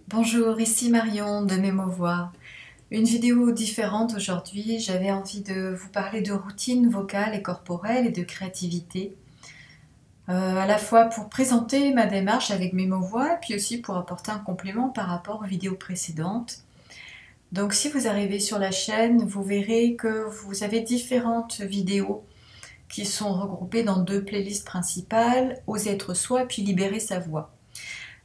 Bonjour, ici Marion de Mémovoix. Une vidéo différente aujourd'hui. J'avais envie de vous parler de routine vocale et corporelle et de créativité. À la fois pour présenter ma démarche avec Mémovoix, puis aussi pour apporter un complément par rapport aux vidéos précédentes. Donc si vous arrivez sur la chaîne, vous verrez que vous avez différentes vidéos qui sont regroupées dans deux playlists principales, Oser être soi, puis Libérer sa voix.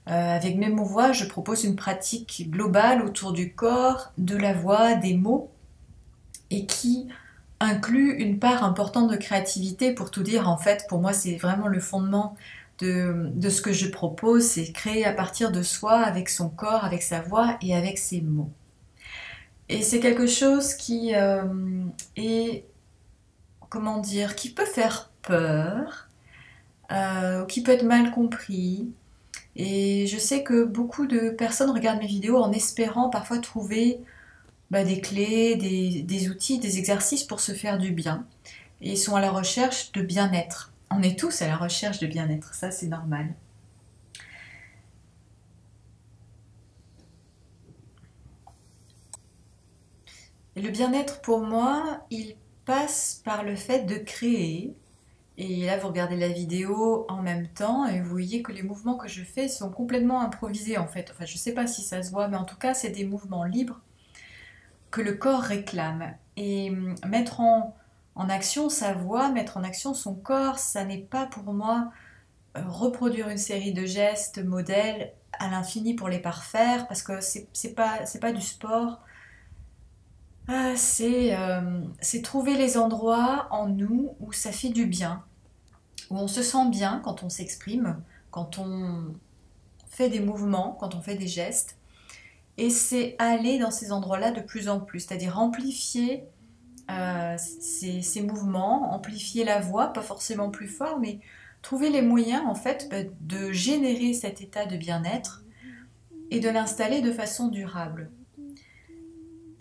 Avec Mémovoix, je propose une pratique globale autour du corps, de la voix, des mots, et qui inclut une part importante de créativité. Pour tout dire, en fait, pour moi, c'est vraiment le fondement de ce que je propose, c'est créer à partir de soi, avec son corps, avec sa voix et avec ses mots. Et c'est quelque chose qui est, comment dire, qui peut faire peur, qui peut être mal compris. Et je sais que beaucoup de personnes regardent mes vidéos en espérant parfois trouver des clés, des outils, des exercices pour se faire du bien. Et ils sont à la recherche de bien-être. On est tous à la recherche de bien-être, ça c'est normal. Et le bien-être pour moi, il passe par le fait de créer. Et là, vous regardez la vidéo en même temps et vous voyez que les mouvements que je fais sont complètement improvisés en fait. Enfin, je ne sais pas si ça se voit, mais en tout cas, c'est des mouvements libres que le corps réclame. Et mettre en action sa voix, mettre en action son corps, ça n'est pas pour moi reproduire une série de gestes, modèles à l'infini pour les parfaire, parce que c'est pas du sport. C'est trouver les endroits en nous où ça fait du bien, où on se sent bien quand on s'exprime, quand on fait des mouvements, quand on fait des gestes. Et c'est aller dans ces endroits-là de plus en plus, c'est-à-dire amplifier ces mouvements, amplifier la voix, pas forcément plus fort, mais trouver les moyens en fait de générer cet état de bien-être et de l'installer de façon durable.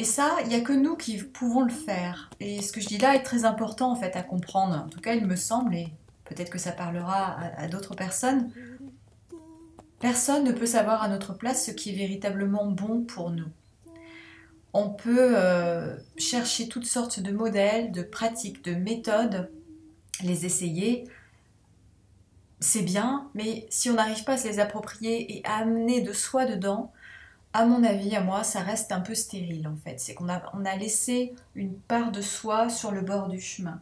Et ça, il n'y a que nous qui pouvons le faire. Et ce que je dis là est très important en fait à comprendre. En tout cas, il me semble, et peut-être que ça parlera à d'autres personnes. Personne ne peut savoir à notre place ce qui est véritablement bon pour nous. On peut chercher toutes sortes de modèles, de pratiques, de méthodes, les essayer, c'est bien, mais si on n'arrive pas à se les approprier et à amener de soi dedans, à mon avis, à moi, ça reste un peu stérile en fait. C'est qu'on a laissé une part de soi sur le bord du chemin.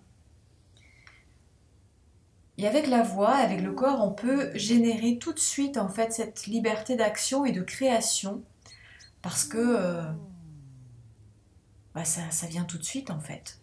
Et avec la voix, avec le corps, on peut générer tout de suite en fait cette liberté d'action et de création parce que ça vient tout de suite en fait.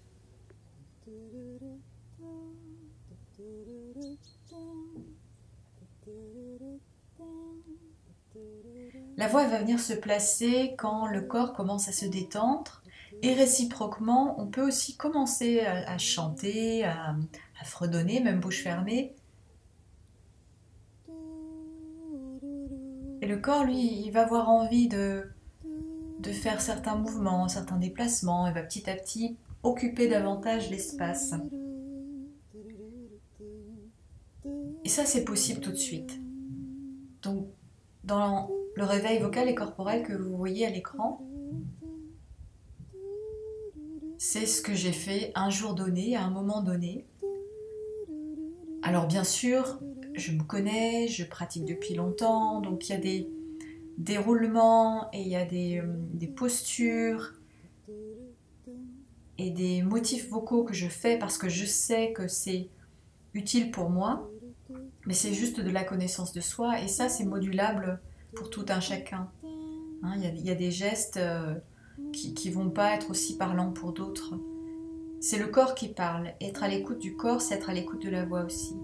La voix va venir se placer quand le corps commence à se détendre et réciproquement, on peut aussi commencer à chanter, à fredonner, même bouche fermée. Et le corps, lui, il va avoir envie de faire certains mouvements, certains déplacements, il va petit à petit occuper davantage l'espace. Et ça, c'est possible tout de suite. Donc, dans le réveil vocal et corporel que vous voyez à l'écran, c'est ce que j'ai fait un jour donné, à un moment donné. Alors bien sûr, je me connais, je pratique depuis longtemps, donc il y a des roulements et il y a des postures et des motifs vocaux que je fais parce que je sais que c'est utile pour moi, mais c'est juste de la connaissance de soi et ça c'est modulable pour tout un chacun. Hein, il y a des gestes qui vont pas être aussi parlants pour d'autres. C'est le corps qui parle. Être à l'écoute du corps, c'est être à l'écoute de la voix aussi.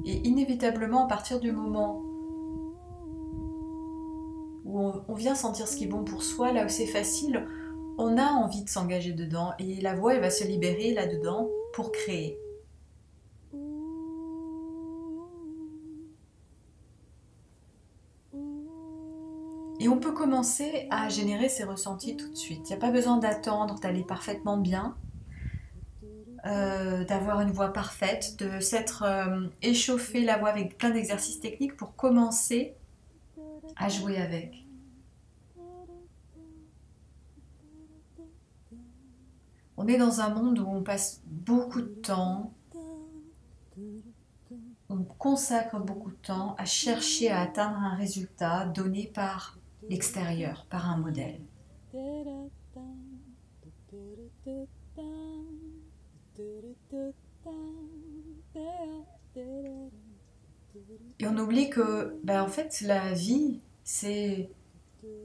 Et inévitablement, à partir du moment où on vient sentir ce qui est bon pour soi, là où c'est facile, on a envie de s'engager dedans. Et la voix, elle va se libérer là-dedans pour créer. Et on peut commencer à générer ces ressentis tout de suite. Il n'y a pas besoin d'attendre d'aller parfaitement bien, d'avoir une voix parfaite, de s'être échauffé la voix avec plein d'exercices techniques pour commencer à jouer avec. On est dans un monde où on passe beaucoup de temps, on consacre beaucoup de temps à chercher à atteindre un résultat donné par l'extérieur, par un modèle. Et on oublie que, en fait, la vie, c'est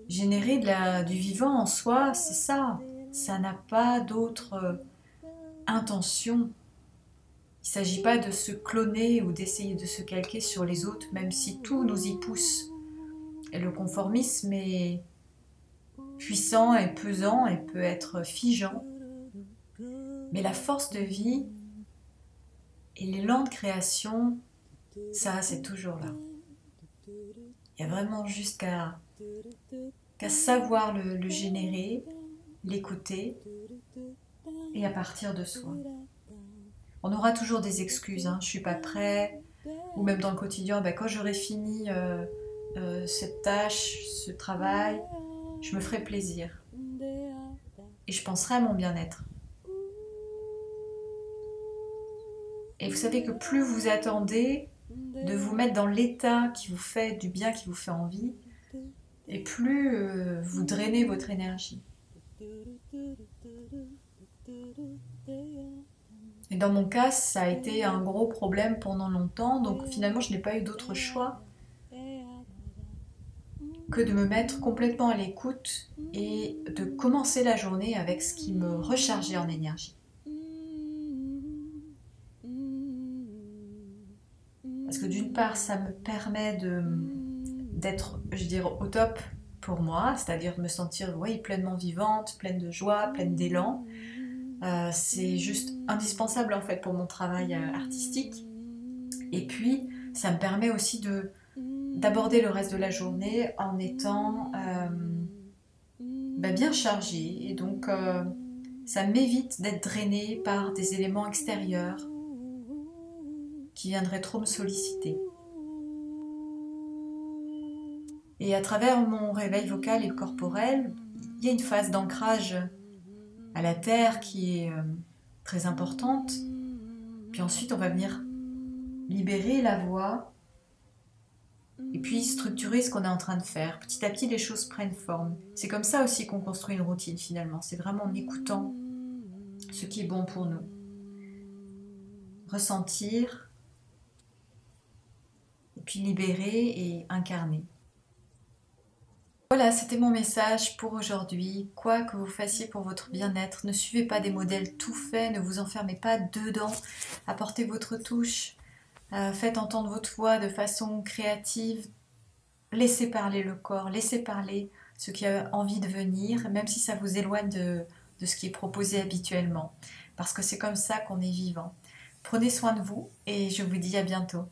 générer du vivant en soi, c'est ça. Ça n'a pas d'autre intention. Il ne s'agit pas de se cloner ou d'essayer de se calquer sur les autres, même si tout nous y pousse. Et le conformisme est puissant et pesant et peut être figeant. Mais la force de vie et l'élan de création, ça, c'est toujours là. Il y a vraiment juste qu'à savoir le générer, l'écouter et à partir de soi. On aura toujours des excuses, je suis pas prêt, ou même dans le quotidien, quand j'aurai fini cette tâche, ce travail, je me ferai plaisir et je penserai à mon bien-être. Et vous savez que plus vous attendez de vous mettre dans l'état qui vous fait du bien, qui vous fait envie, et plus vous drainez votre énergie. Et dans mon cas, ça a été un gros problème pendant longtemps, donc finalement je n'ai pas eu d'autre choix que de me mettre complètement à l'écoute et de commencer la journée avec ce qui me rechargeait en énergie. Parce que d'une part, ça me permet d'être, au top pour moi, c'est-à-dire me sentir pleinement vivante, pleine de joie, pleine d'élan. C'est juste indispensable en fait pour mon travail artistique. Et puis, ça me permet aussi d'aborder le reste de la journée en étant bien chargée. Et donc, ça m'évite d'être drainée par des éléments extérieurs qui viendraient trop me solliciter. Et à travers mon réveil vocal et corporel, il y a une phase d'ancrage à la terre qui est très importante. Puis ensuite, on va venir libérer la voix et puis structurer ce qu'on est en train de faire. Petit à petit, les choses prennent forme. C'est comme ça aussi qu'on construit une routine finalement. C'est vraiment en écoutant ce qui est bon pour nous. Ressentir, et puis libérer et incarner. Voilà, c'était mon message pour aujourd'hui. Quoi que vous fassiez pour votre bien-être, ne suivez pas des modèles tout faits, ne vous enfermez pas dedans, apportez votre touche, faites entendre votre voix de façon créative, laissez parler le corps, laissez parler ce qui a envie de venir, même si ça vous éloigne de ce qui est proposé habituellement, parce que c'est comme ça qu'on est vivant. Prenez soin de vous et je vous dis à bientôt.